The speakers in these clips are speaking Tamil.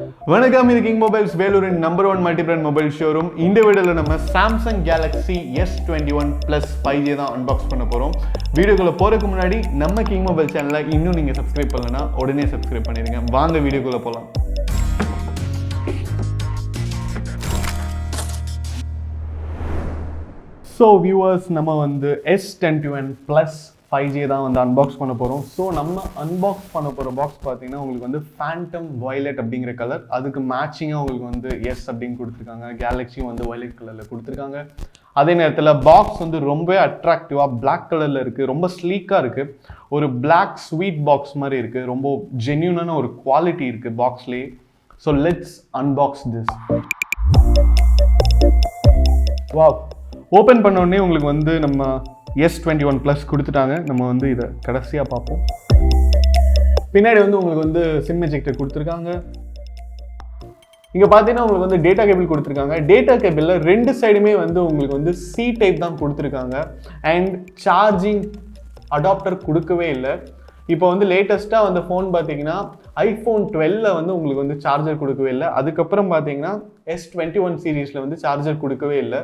வணக்கம், இது கிங் மொபைல்ஸ் வேலூரின் number 1 multi brand mobile showroom. இந்த வீடியோவில் நம்ம Samsung Galaxy S21 Plus 5G தான் அன்பாக்ஸ் பண்ண போகிறோம். வீடியோக்குள்ளே போகிறதுக்கு முன்னாடி நம்ம கிங் மொபைல் சேனலை இன்னும் நீங்கள் சப்ஸ்கிரைப் பண்ணலன்னா உடனே சப்ஸ்கிரைப் பண்ணிடுங்க. வாங்க வீடியோக்குள்ளே போகலாம். ஸோ வியூவர்ஸ், நம்ம வந்து S21 Plus 5G தான் வந்து அன்பாக்ஸ் பண்ண போகிறோம். ஸோ நம்ம அன்பாக்ஸ் பண்ண போகிற பாக்ஸ் பார்த்தீங்கன்னா உங்களுக்கு வந்து ஃபேண்டம் வயலட் அப்படிங்கிற கலர், அதுக்கு மேட்சிங்காக உங்களுக்கு வந்து எஸ் அப்படின்னு கொடுத்துருக்காங்க. கேலக்ஸியும் வந்து வயலட் கலரில் கொடுத்துருக்காங்க. அதே நேரத்தில் பாக்ஸ் வந்து ரொம்ப அட்ராக்டிவாக பிளாக் கலரில் இருக்குது, ரொம்ப ஸ்லீக்காக இருக்குது. ஒரு பிளாக் ஸ்வீட் பாக்ஸ் மாதிரி இருக்குது, ரொம்ப ஜென்யூனான ஒரு குவாலிட்டி இருக்குது பாக்ஸ்லேயே. So let's unbox this. Wow, open பண்ண உடனே உங்களுக்கு வந்து நம்ம S21 Plus கொடுத்துட்டாங்க. நம்ம வந்து இதை கடைசியாக பார்ப்போம். பின்னாடி வந்து உங்களுக்கு வந்து சிம் எஜெக்டர் கொடுத்துருக்காங்க. இங்கே பார்த்தீங்கன்னா உங்களுக்கு வந்து டேட்டா கேபிள் கொடுத்துருக்காங்க. டேட்டா கேபிளில் ரெண்டு சைடுமே வந்து உங்களுக்கு வந்து C டைப் தான் கொடுத்துருக்காங்க. அண்ட் சார்ஜிங் அடாப்டர் கொடுக்கவே இல்லை. இப்போ வந்து லேட்டஸ்ட்டாக வந்து ஃபோன் பார்த்தீங்கன்னா iPhone 12 வந்து உங்களுக்கு வந்து சார்ஜர் கொடுக்கவே இல்லை. அதுக்கப்புறம் பார்த்தீங்கன்னா S21 சீரீஸில் வந்து சார்ஜர் கொடுக்கவே இல்லை.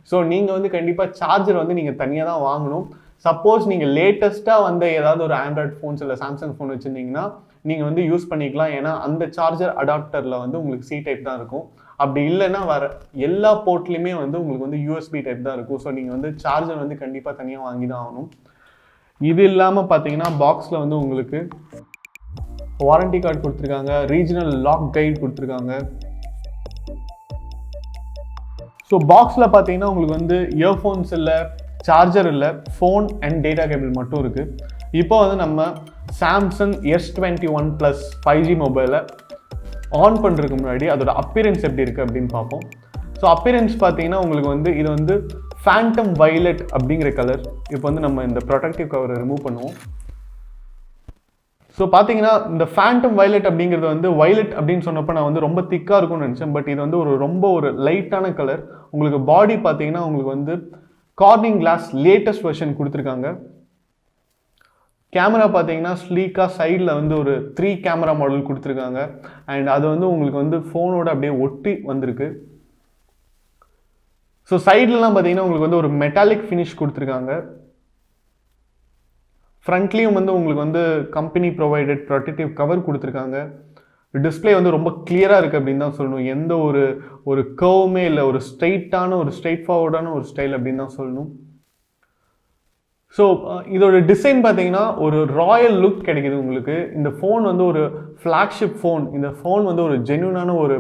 ஸோ நீங்கள் வந்து கண்டிப்பாக சார்ஜர் வந்து நீங்கள் தனியாக தான் வாங்கணும். சப்போஸ் நீங்கள் லேட்டஸ்ட்டாக வந்து ஏதாவது ஒரு ஆண்ட்ராய்ட் ஃபோன்ஸ் இல்லை சாம்சங் ஃபோன் வச்சுருந்தீங்கன்னா நீங்கள் வந்து யூஸ் பண்ணிக்கலாம். ஏன்னா அந்த சார்ஜர் அடாப்டரில் வந்து உங்களுக்கு C டைப் தான் இருக்கும். அப்படி இல்லைன்னா வர எல்லா போர்ட்லேயுமே வந்து உங்களுக்கு வந்து USB டைப் தான் இருக்கும். ஸோ நீங்கள் வந்து சார்ஜர் வந்து கண்டிப்பாக தனியாக வாங்கி தான் ஆகணும். இது இல்லாமல் பார்த்தீங்கன்னா பாக்ஸில் வந்து உங்களுக்கு வாரண்டி கார்டு கொடுத்துருக்காங்க, ரீஜனல் லாக் கைட் கொடுத்துருக்காங்க. ஸோ பாக்ஸில் பார்த்தீங்கன்னா உங்களுக்கு வந்து இயர்ஃபோன்ஸ் இல்லை, சார்ஜர் இல்லை, ஃபோன் அண்ட் டேட்டா கேபிள் மட்டும் இருக்குது. இப்போ வந்து நம்ம சாம்சங் S21 Plus 5G மொபைலை ஆன் பண்ணுறதுக்கு முன்னாடி அதோட அப்பியரன்ஸ் எப்படி இருக்குது அப்படின்னு பார்ப்போம். ஸோ அப்பியரன்ஸ் பார்த்தீங்கன்னா உங்களுக்கு வந்து இது வந்து ஃபேண்டம் வயலட் அப்படிங்கிற கலர். இப்போ வந்து நம்ம இந்த ப்ரொடக்டிவ் கவரை ரிமூவ் பண்ணுவோம். ஸோ பார்த்தீங்கன்னா இந்த ஃபேண்டம் வயலட் அப்படிங்கிறது வந்து வயலட் அப்படின்னு சொன்னப்போ நான் வந்து ரொம்ப திக்காக இருக்கும்னு நினச்சேன். பட் இது வந்து ரொம்ப லைட்டான கலர். உங்களுக்கு பாடி பார்த்தீங்கன்னா உங்களுக்கு வந்து கார்னிங் கிளாஸ் லேட்டஸ்ட் வெர்ஷன் கொடுத்துருக்காங்க. கேமரா பார்த்தீங்கன்னா ஸ்லீக்காக சைடில் வந்து ஒரு 3 கேமரா மாடல் கொடுத்துருக்காங்க. அண்ட் அது வந்து உங்களுக்கு வந்து ஃபோனோட அப்படியே ஒட்டி வந்திருக்கு. ஸோ சைட்லலாம் பார்த்தீங்கன்னா உங்களுக்கு வந்து ஒரு மெட்டாலிக் ஃபினிஷ் கொடுத்துருக்காங்க. ஃப்ரண்ட்லேயும் வந்து உங்களுக்கு வந்து கம்பெனி ப்ரொவைடட் ப்ரொடெக்டிவ் கவர் கொடுத்துருக்காங்க. டிஸ்பிளே வந்து ரொம்ப கிளியராக இருக்குது அப்படின்னு தான் சொல்லணும். எந்த ஒரு கர்வுமே இல்லை, ஒரு ஸ்ட்ரெயிட் ஃபார்வர்டான ஒரு ஸ்டைல் அப்படின்னு தான் சொல்லணும். ஸோ இதோட டிசைன் பார்த்தீங்கன்னா ஒரு ராயல் லுக் கிடைக்குது உங்களுக்கு. இந்த ஃபோன் வந்து ஒரு ஃப்ளாக்ஷிப் ஃபோன். இந்த ஃபோன் வந்து ஒரு ஜென்யூனான ஒரு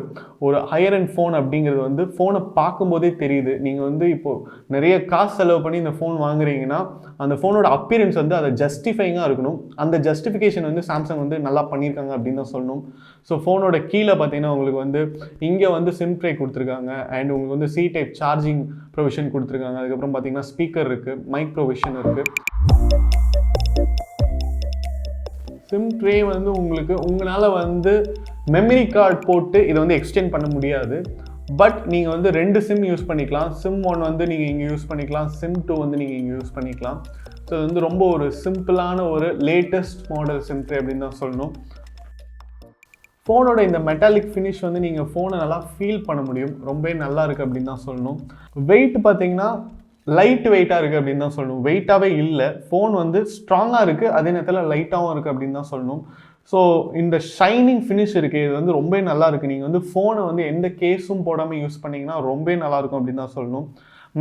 ஹையர் அண்ட் ஃபோன் அப்படிங்கிறது வந்து ஃபோனை பார்க்கும்போதே தெரியுது. நீங்கள் வந்து இப்போது நிறைய காசு செலவு பண்ணி இந்த ஃபோன் வாங்குறீங்கன்னா அந்த ஃபோனோட அப்பியரன்ஸ் வந்து அதை ஜஸ்டிஃபைங்காக இருக்கணும். அந்த ஜஸ்டிஃபிகேஷன் வந்து சாம்சங் வந்து நல்லா பண்ணியிருக்காங்க அப்படின்னு தான் சொல்லணும். ஸோ ஃபோனோட கீழே பார்த்தீங்கன்னா உங்களுக்கு வந்து இங்கே வந்து சிம் ட்ரே கொடுத்துருக்காங்க. அண்ட் உங்களுக்கு வந்து C டைப் சார்ஜிங் ப்ரொவிஷன் கொடுத்துருக்காங்க. அதுக்கப்புறம் பார்த்தீங்கன்னா ஸ்பீக்கர் இருக்குது, மைக் ப்ரொவிஷன் இருக்குது. சிம் ட்ரே வந்து உங்களால் வந்து மெமரி கார்டு போட்டு இதை வந்து எக்ஸ்டெண்ட் பண்ண முடியாது. பட் நீங்கள் வந்து 2 சிம் யூஸ் பண்ணிக்கலாம். சிம் 1 வந்து நீங்கள் இங்கே யூஸ் பண்ணிக்கலாம், சிம் 2 வந்து நீங்கள் இங்கே யூஸ் பண்ணிக்கலாம். ஸோ இது வந்து ரொம்ப ஒரு சிம்பிளான ஒரு லேட்டஸ்ட் மாடல் சிம் ட்ரே அப்படின்னு தான் சொல்லணும். ஃபோனோட இந்த மெட்டாலிக் ஃபினிஷ் வந்து நீங்கள் ஃபோனை நல்லா ஃபீல் பண்ண முடியும். ரொம்பவே நல்லா இருக்குது அப்படின்னு தான் சொல்லணும். வெயிட் பார்த்தீங்கன்னா லைட் வெயிட்டாக இருக்குது அப்படின்னு தான் சொல்லணும். வெயிட்டாகவே இல்லை. ஃபோன் வந்து ஸ்ட்ராங்காக இருக்குது, அதே நேரத்தில் லைட்டாகவும் இருக்குது அப்படின்னு தான் சொல்லணும். ஸோ இந்த ஷைனிங் ஃபினிஷ் இருக்குது, இது வந்து ரொம்ப நல்லா இருக்குது. நீங்கள் வந்து ஃபோனை வந்து எந்த கேஸும் போடாமல் யூஸ் பண்ணிங்கன்னா ரொம்ப நல்லாயிருக்கும் அப்படின்னு தான் சொல்லணும்.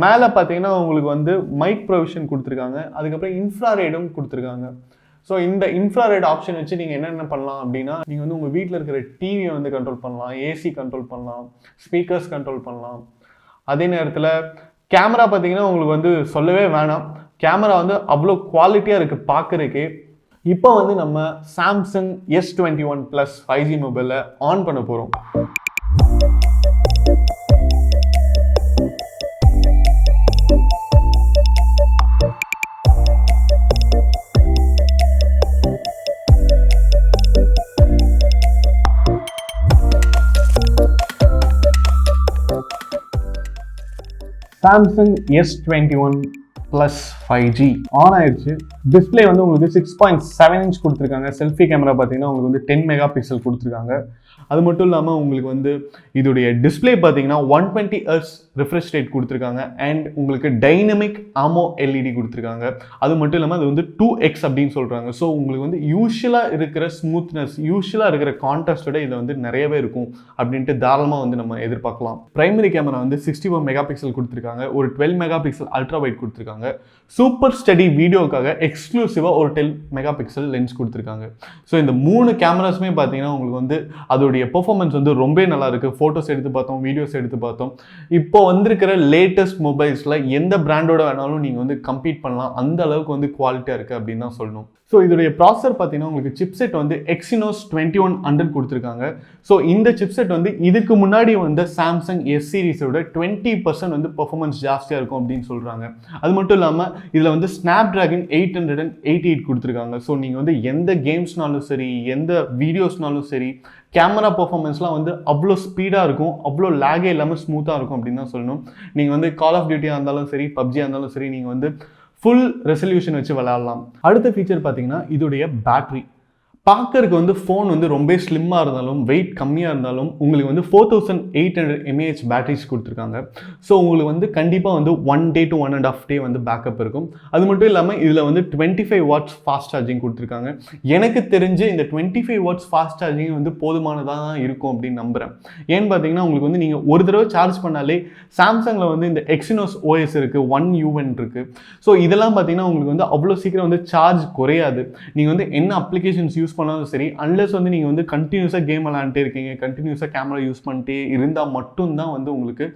மேலே பார்த்தீங்கன்னா உங்களுக்கு வந்து மைக் ப்ரொவிஷன் கொடுத்துருக்காங்க. அதுக்கப்புறம் இன்ஃப்ராரெடும் கொடுத்துருக்காங்க. ஸோ இந்த இன்ஃப்ராரெட் ஆப்ஷன் வச்சு நீங்கள் என்னென்ன பண்ணலாம் அப்படின்னா, நீங்கள் வந்து உங்கள் வீட்டில் இருக்கிற டிவியை வந்து கண்ட்ரோல் பண்ணலாம், ஏசி கண்ட்ரோல் பண்ணலாம், ஸ்பீக்கர்ஸ் கண்ட்ரோல் பண்ணலாம். அதே நேரத்தில் கேமரா பார்த்தீங்கன்னா உங்களுக்கு வந்து சொல்லவே வேணாம். கேமரா வந்து அவ்வளோ குவாலிட்டியாக இருக்குது பார்க்குறதுக்கே. இப்போ வந்து நம்ம சாம்சங் S21 Plus 5G மொபைலை ஆன் பண்ண போகிறோம். Samsung S21 Plus 5G on ஆயிடுச்சு. டிஸ்பிளே வந்து உங்களுக்கு 6.7 இன்ச் கொடுத்துருக்காங்க. செல்ஃபி கேமரா பார்த்தீங்கன்னா உங்களுக்கு வந்து 10 மெகா பிக்சல் கொடுத்துருக்காங்க. அது மட்டும் இல்லாமல் உங்களுக்கு வந்து இதோடைய டிஸ்பிளே பார்த்தீங்கன்னா 120 Hz ரிஃப்ரெஷ் ரேட் கொடுத்துருக்காங்க அண்ட் உங்களுக்கு டைனமிக் ஆமோ எல்இடி கொடுத்துருக்காங்க. அது மட்டும் இல்லாமல் அது வந்து 2x அப்படின்னு சொல்கிறாங்க. ஸோ உங்களுக்கு வந்து யூஸ்வலாக இருக்கிற ஸ்மூத்னஸ், யூஸ்வலாக இருக்கிற கான்ட்ராஸ்டோட இதில் வந்து நிறையவே இருக்கும் அப்படின்ட்டு தாராளமாக வந்து நம்ம எதிர்பார்க்கலாம். பிரைமரி கேமரா வந்து 64 மெகா பிக்சல் கொடுத்துருக்காங்க, ஒரு 12 மெகா பிக்சல் அல்ட்ரா வைட் கொடுத்துருக்காங்க. சூப்பர் ஸ்டடி வீடியோக்காக எக்ஸ்க்ளூசிவாக ஒரு 10 மெகா பிக்சல் லென்ஸ் கொடுத்துருக்காங்க. ஸோ இந்த 3 கேமராஸுமே பார்த்தீங்கன்னா உங்களுக்கு வந்து அதோடைய பெர்ஃபார்மன்ஸ் வந்து ரொம்ப நல்லா இருக்குது. ஃபோட்டோஸ் எடுத்து பார்த்தோம், வீடியோஸ் எடுத்து பார்த்தோம். இப்போ வந்திருக்கிற லேட்டஸ்ட் மொபைல்ஸில் எந்த பிராண்டோட வேணாலும் நீங்கள் வந்து கம்பீட் பண்ணலாம், அந்த அளவுக்கு வந்து குவாலிட்டியாக இருக்குது அப்படின்னு தான் சொல்லணும். ஸோ இதோடைய ப்ராசஸர் பார்த்தீங்கன்னா உங்களுக்கு சிப்செட் வந்து Exynos 2100 கொடுத்துருக்காங்க. ஸோ இந்த சிப்செட் வந்து இதுக்கு முன்னாடி வந்து சாம்சங் எஸ் சீரிஸோட 20% வந்து பெர்ஃபார்மன்ஸ் ஜாஸ்தியாக இருக்கும் அப்படின்னு சொல்கிறாங்க. அது மட்டும் இல்லாமல் இதில் வந்து Snapdragon 888 கொடுத்துருக்காங்க. ஸோ நீங்கள் வந்து எந்த கேம்ஸ்னாலும் சரி, எந்த வீடியோஸ்னாலும் சரி, கேமரா பெர்ஃபார்மன்ஸ்லாம் வந்து அவ்வளோ ஸ்பீடாக இருக்கும், அவ்வளோ லேகே இல்லாமல் ஸ்மூத்தாக இருக்கும் அப்படின்னு தான் சொல்லணும். நீங்கள் வந்து கால் ஆஃப் டியூட்டியாக இருந்தாலும் சரி, பப்ஜியாக இருந்தாலும் சரி, நீங்கள் வந்து ஃபுல் ரெசல்யூஷன் வச்சு விளையாடலாம். அடுத்த ஃபீச்சர் பார்த்தீங்கன்னா இதோடைய பேட்டரி. பார்க்கறதுக்கு வந்து ஃபோன் வந்து ரொம்ப ஸ்லிம்மாக இருந்தாலும், வெயிட் கம்மியாக இருந்தாலும் உங்களுக்கு வந்து 4800 mAh பேட்டரிஸ் கொடுத்துருக்காங்க. ஸோ உங்களுக்கு வந்து கண்டிப்பாக வந்து 1 day to 1.5 day வந்து பேக்கப் இருக்கும். அது மட்டும் இல்லாமல் இதில் வந்து 25 watts ஃபாஸ்ட் சார்ஜிங் கொடுத்துருக்காங்க. எனக்கு தெரிஞ்சு இந்த 25 watts ஃபாஸ்ட் சார்ஜிங் வந்து போதுமானதாக தான் இருக்கும் அப்படின்னு நம்புகிறேன். ஏன்னு பார்த்தீங்கன்னா உங்களுக்கு வந்து நீங்கள் ஒரு தடவை சார்ஜ் பண்ணாலே சாம்சங்கில் வந்து இந்த Exynos OS இருக்குது, 1UN இருக்குது. ஸோ இதெல்லாம் பார்த்தீங்கன்னா உங்களுக்கு வந்து அவ்வளோ சீக்கிரம் வந்து சார்ஜ் குறையாது. நீங்கள் வந்து என்ன அப்ளிகேஷன்ஸ் யூஸ் பண்ணாலும் சரி, அன்லெஸ் வந்து நீங்கள் வந்து கண்டினியூஸாக கேம் விளையாண்டே இருக்கீங்க, கண்டினியூஸாக கேமரா யூஸ் பண்ணிட்டே இருந்தால் மட்டும்தான் வந்து உங்களுக்கு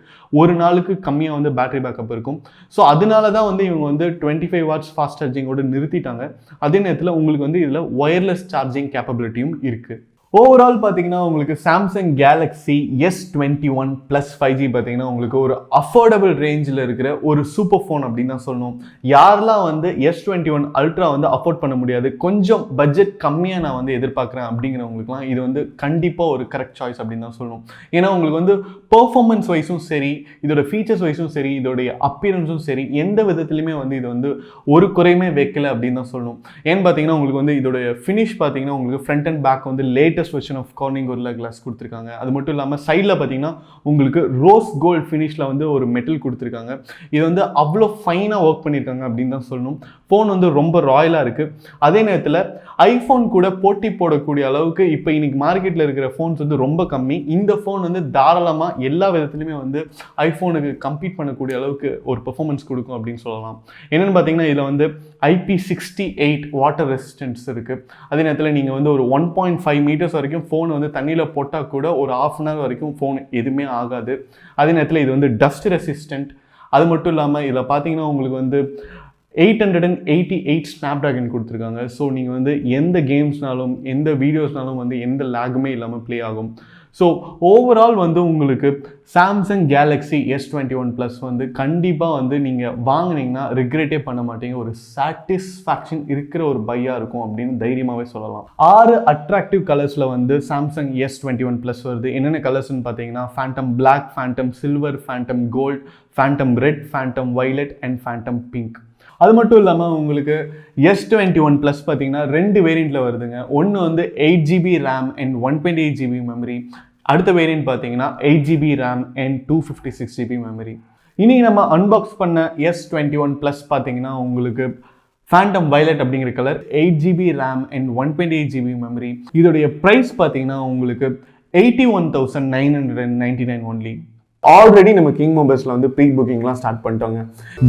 ஒரு நாளுக்கு கம்மியாக வந்து பேட்டரி பேக்கப் இருக்கும். ஸோ அதனால தான் வந்து இவங்க வந்து 25 watts ஃபாஸ்ட் சார்ஜிங்கோடு நிறுத்திட்டாங்க. அதே நேரத்தில் உங்களுக்கு வந்து இதில் ஒயர்லெஸ் சார்ஜிங் கேப்பபிலிட்டியும் இருக்குது. ஓவரால் பார்த்தீங்கன்னா உங்களுக்கு சாம்சங் கேலக்ஸி S21 + 5G பார்த்தீங்கன்னா உங்களுக்கு ஒரு அஃபோர்டபுள் ரேஞ்சில் இருக்கிற ஒரு சூப்பர் ஃபோன் அப்படின்னு தான் சொல்லணும். யாரெல்லாம் வந்து S21 அல்ட்ரா வந்து அஃபோர்ட் பண்ண முடியாது, கொஞ்சம் பட்ஜெட் கம்மியாக நான் வந்து எதிர்பார்க்குறேன் அப்படிங்கிறவங்களுக்குலாம் இது வந்து கண்டிப்பாக ஒரு கரெக்ட் சாய்ஸ் அப்படின்னு தான் சொல்லணும். ஏன்னா உங்களுக்கு வந்து பெர்ஃபார்மன்ஸ் வைஸும் சரி, இதோட ஃபீச்சர்ஸ் வைஸும் சரி, இதோடைய அப்பியரன்ஸும் சரி, எந்த விதத்துலையுமே வந்து இது வந்து ஒரு குறையுமே வைக்கல அப்படின்னு தான் சொல்லணும். ஏன்னு பார்த்தீங்கன்னா உங்களுக்கு வந்து இதோடைய ஃபினிஷ் பார்த்தீங்கன்னா உங்களுக்கு ஃப்ரண்ட் அண்ட் பேக் வந்து latest version of Corning Gorilla glass கொடுத்துருக்காங்க. அது மட்டும் இல்லாமல் சைடில் பார்த்தீங்கன்னா உங்களுக்கு ரோஸ் கோல்ட் ஃபினிஷில் வந்து ஒரு மெட்டல் கொடுத்துருக்காங்க. இது வந்து அவ்வளோ ஃபைனாக ஒர்க் பண்ணியிருக்காங்க அப்படின்னு தான் சொல்லணும். ஃபோன் வந்து ரொம்ப ராயலாக இருக்குது. அதே நேரத்தில் ஐஃபோன் கூட போட்டி போடக்கூடிய அளவுக்கு இப்போ இன்னைக்கு மார்க்கெட்டில் இருக்கிற ஃபோன்ஸ் வந்து ரொம்ப கம்மி. இந்த ஃபோன் வந்து தாராளமாக எல்லா விதத்துலையுமே வந்து ஐஃபோனுக்கு கம்பீட் பண்ணக்கூடிய அளவுக்கு ஒரு பெர்ஃபார்மன்ஸ் கொடுக்கும் அப்படின்னு சொல்லலாம். என்னென்னு பார்த்தீங்கன்னா இதில் வந்து IP68 வாட்டர் ரெசிஸ்டன்ஸ் இருக்குது. அதே நேரத்தில் நீங்கள் வந்து ஒரு 1.5 meters வரைக்கும் ஃபோன் வந்து தண்ணியில் போட்டால் கூட ஒரு 1/2 hour வரைக்கும் ஃபோன் எதுவுமே ஆகாது. அதே நேரத்தில் இது வந்து டஸ்ட் ரெசிஸ்டன்ட். அது மட்டும் இல்லாமல் இதில் பார்த்தீங்கன்னா உங்களுக்கு வந்து 888 Snapdragon கொடுத்துருக்காங்க. ஸோ நீங்கள் வந்து எந்த கேம்ஸ்னாலும் எந்த வீடியோஸ்னாலும் வந்து எந்த லேகுமே இல்லாமல் ப்ளே ஆகும். ஸோ ஓவரால் வந்து உங்களுக்கு சாம்சங் கேலக்ஸி S21 வந்து கண்டிப்பாக வந்து நீங்கள் வாங்கினீங்கன்னா ரிக்ரெட்டே பண்ண மாட்டீங்க. ஒரு சாட்டிஸ்ஃபேக்ஷன் இருக்கிற ஒரு பையாக இருக்கும் அப்படின்னு தைரியமாகவே சொல்லலாம். 6 அட்ராக்டிவ் கலர்ஸில் வந்து சாம்சங் S21 வருது. என்னென்ன கலர்ஸ்ன்னு பார்த்தீங்கன்னா phantom black, phantom silver, phantom gold, phantom red, phantom violet and phantom pink. அது மட்டும் இல்லாமல் உங்களுக்கு S21 பார்த்தீங்கன்னா 2 வேரியண்ட்டில் வருதுங்க. ஒன்று வந்து 8GB RAM and 128GB memory. அடுத்த வேரியண்ட் பார்த்தீங்கன்னா 8GB RAM and 256GB memory. இன்றைக்கி நம்ம அன்பாக்ஸ் பண்ண S21 பார்த்தீங்கன்னா உங்களுக்கு ஃபேண்டம் வைலட் அப்படிங்கிற colour, 8GB RAM and 128GB memory. இதோடைய ப்ரைஸ் பார்த்தீங்கன்னா உங்களுக்கு 81,999 ஒன்லி. ஆல்ரெடி நம்ம கிங் மொபைல்ஸில் வந்து ப்ரீ புக்கிங்லாம் ஸ்டார்ட் பண்ணிட்டோங்க.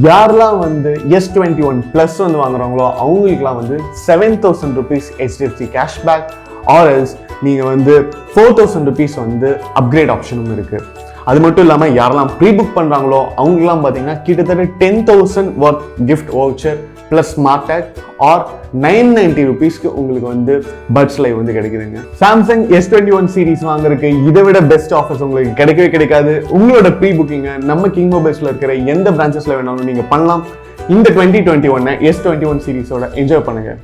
யாரெல்லாம் வந்து S21 வந்து வாங்குறாங்களோ அவங்களுக்குலாம் வந்து 7,000 rupees HDFC கேஷ்பேக், ஆர்எல்ஸ் நீங்கள் வந்து 4,000 rupees வந்து அப்கிரேட் ஆப்ஷனும் இருக்குது. அது மட்டும் இல்லாமல் யாரெல்லாம் ப்ரீ புக் பண்ணுறாங்களோ அவங்களுக்குலாம் பார்த்தீங்கன்னா கிட்டத்தட்ட 10,000 worth gift voucher plus smart tag R 990 rupeesக்கு உங்களுக்கு வந்து பட்ஸ் லைவ் வந்து கிடைக்குதுங்க. சாம்சங் S21 சீரிஸ் வாங்குறதுக்கு இதை விட பெஸ்ட் ஆஃபர்ஸ் உங்களுக்கு கிடைக்கவே கிடைக்காது. உங்களோட ப்ரீ புக்கிங்கை நம்ம கிங் மொபைல்ஸில் இருக்கிற எந்த பிரான்ச்சஸில் வேணாலும் நீங்கள் பண்ணலாம். இந்த 2021 S21 சீரிஸோட என்ஜாய் பண்ணுங்கள்.